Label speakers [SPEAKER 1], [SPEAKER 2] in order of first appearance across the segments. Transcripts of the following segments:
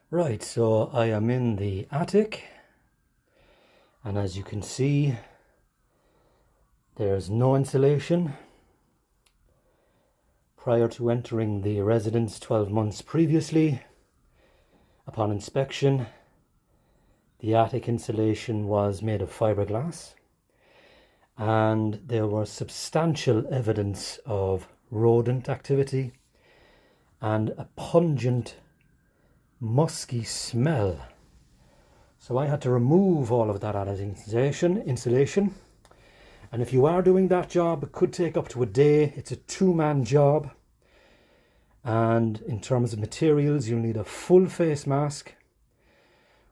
[SPEAKER 1] Right, so I am in the attic, and as you can see, there's no insulation. Prior to entering the residence 12 months previously, upon inspection, the attic insulation was made of fiberglass, and there was substantial evidence of rodent activity and a pungent musky smell. So I had to remove all of that attic insulation, and if you are doing that job, it could take up to a day. It's a two-man job, and in terms of materials, you'll need a full face mask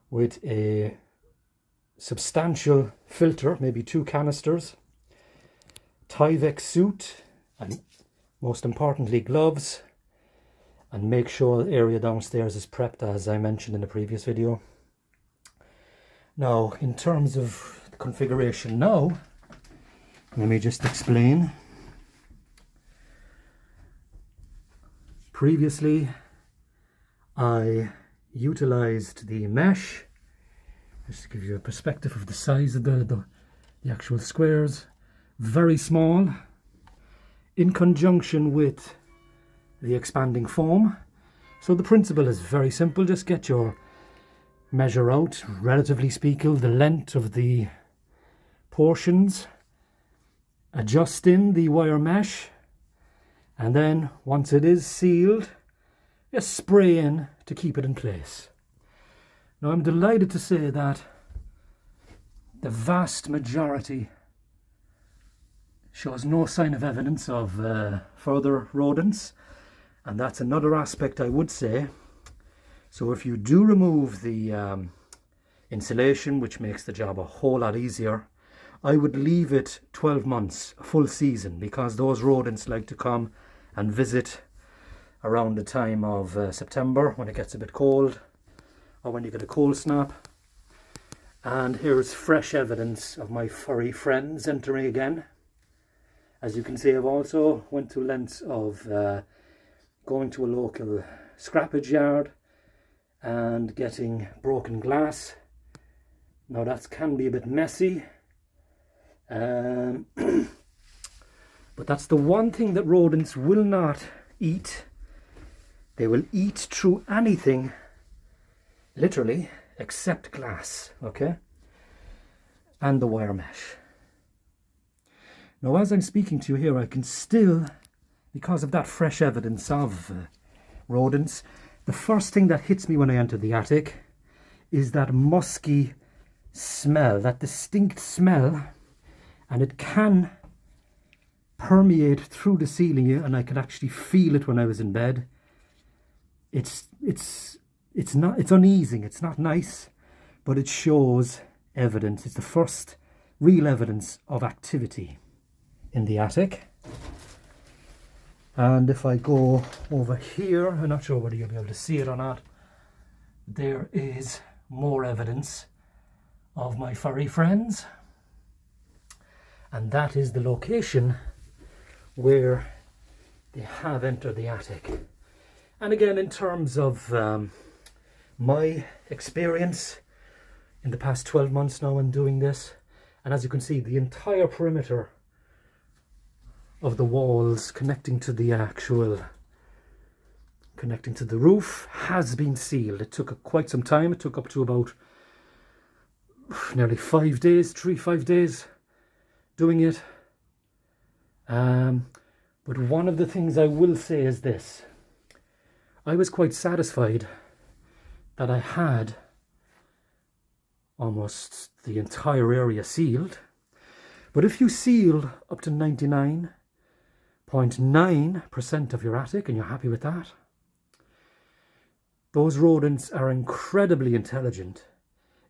[SPEAKER 1] with a substantial filter, maybe 2 canisters, Tyvek suit, and most importantly gloves, and make sure the area downstairs is prepped as I mentioned in the previous video. Now, in terms of the configuration now, let me just explain. Previously, I utilized the mesh, just to give you a perspective of the size of the actual squares, very small, in conjunction with the expanding foam. So the principle is very simple. Just get your measure out, relatively speaking, the length of the portions, adjust in the wire mesh, and then once it is sealed, just spray in to keep it in place. Now I'm delighted to say that the vast majority shows no sign of evidence of further rodents. And that's another aspect I would say. So if you do remove the insulation, which makes the job a whole lot easier, I would leave it 12 months, a full season, because those rodents like to come and visit around the time of September, when it gets a bit cold, or when you get a cold snap. And here's fresh evidence of my furry friends entering again. As you can see, I've also went to lengths of going to a local scrappage yard and getting broken glass. Now that can be a bit messy, but that's the one thing that rodents will not eat. They will eat through anything, literally, except glass, okay? And the wire mesh. Now as I'm speaking to you here, I can still, because of that fresh evidence of rodents, the first thing that hits me when I enter the attic is that musky smell, that distinct smell, and it can permeate through the ceiling, and I could actually feel it when I was in bed. It's uneasing, it's not nice, but it shows evidence. It's the first real evidence of activity in the attic. And if I go over here, I'm not sure whether you'll be able to see it or not, there is more evidence of my furry friends. And that is the location where they have entered the attic. And again, in terms of my experience in the past 12 months now in doing this, and as you can see, the entire perimeter of the walls connecting to the roof has been sealed. It took quite some time. It took up to about nearly 5 days, 5 days doing it. But one of the things I will say is this: I was quite satisfied that I had almost the entire area sealed. But if you seal up to 99.9% of your attic and you're happy with that, those rodents are incredibly intelligent.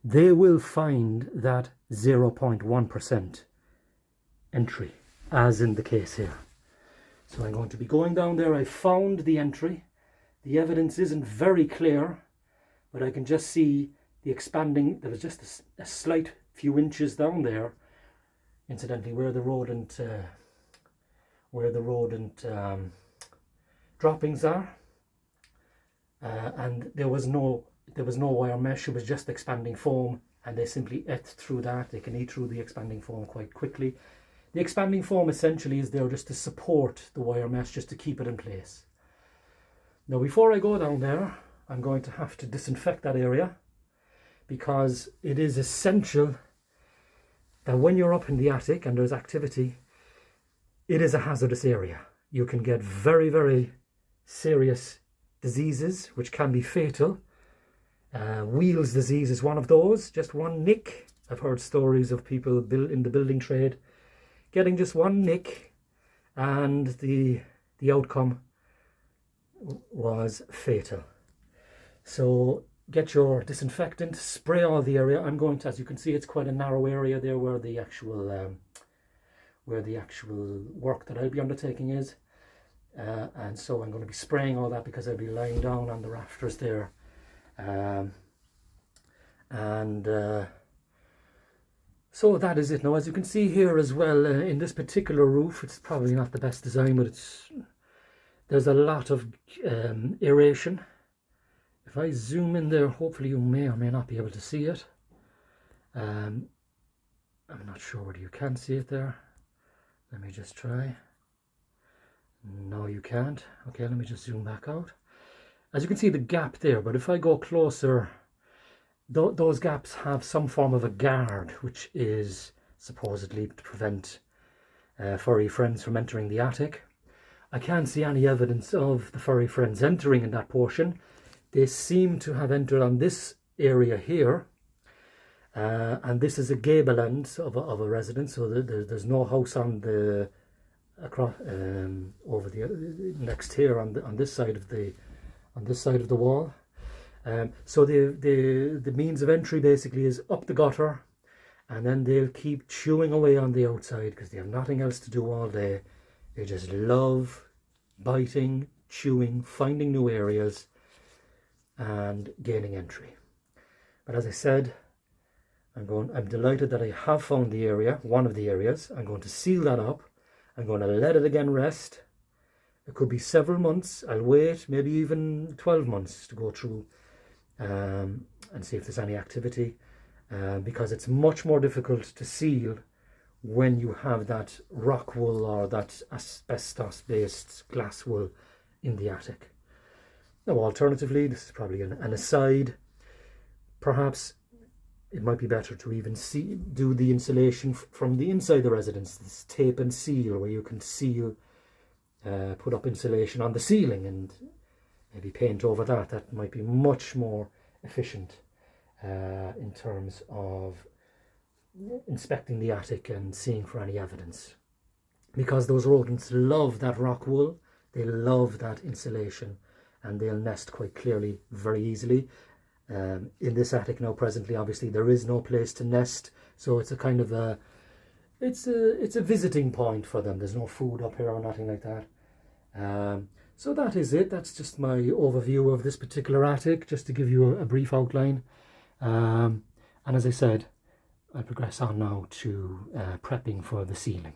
[SPEAKER 1] They will find that 0.1% entry, as in the case here. So I'm going to be going down there. I found the entry. The evidence isn't very clear, but I can just see the expanding. There was just a slight few inches down there, incidentally, where the rodent droppings are, and there was no there was no wire mesh, it was just expanding foam, and they simply ate through that. They can eat through the expanding foam quite quickly. The expanding foam essentially is there just to support the wire mesh, just to keep it in place. Now before I go down there, I'm going to have to disinfect that area, because it is essential that when you're up in the attic and there's activity, it is a hazardous area. You can get very, very serious diseases which can be fatal. Wheels disease is one of those. Just one nick. I've heard stories of people in the building trade getting just one nick, and the outcome was fatal. So get your disinfectant, spray all the area. I'm going to, as you can see, it's quite a narrow area there where the actual work that I'll be undertaking is. And so I'm going to be spraying all that, because I'll be lying down on the rafters there. So that is it. Now, as you can see here as well, in this particular roof, it's probably not the best design, but there's a lot of aeration. If I zoom in there, hopefully you may or may not be able to see it. I'm not sure whether you can see it there. Let me just try. No, you can't. Okay, let me just zoom back out. As you can see the gap there, but if I go closer, those gaps have some form of a guard, which is supposedly to prevent furry friends from entering the attic. I can't see any evidence of the furry friends entering in that portion. They seem to have entered on this area here, and this is a gable end of a residence, so there's no house on the across over the next here on this side of the wall. So the means of entry basically is up the gutter, and then they'll keep chewing away on the outside because they have nothing else to do all day. They just love biting, chewing, finding new areas and gaining entry. But as I said, I'm delighted that I have found the area, one of the areas. I'm going to seal that up. I'm going to let it again rest. It could be several months. I'll wait, maybe even 12 months to go through and see if there's any activity, because it's much more difficult to seal when you have that rock wool or that asbestos-based glass wool in the attic. Now, alternatively, this is probably an aside, perhaps it might be better to even do the insulation from the inside the residence, this tape and seal, where you can seal, put up insulation on the ceiling and maybe paint over that. That might be much more efficient in terms of inspecting the attic and seeing for any evidence, because those rodents love that rock wool, they love that insulation, and they'll nest quite clearly very easily. In this attic now presently, obviously there is no place to nest, so it's a kind of it's a visiting point for them. There's no food up here or nothing like that. So that is it. That's just my overview of this particular attic, just to give you a brief outline. And as I said, I'll progress on now to prepping for the ceiling.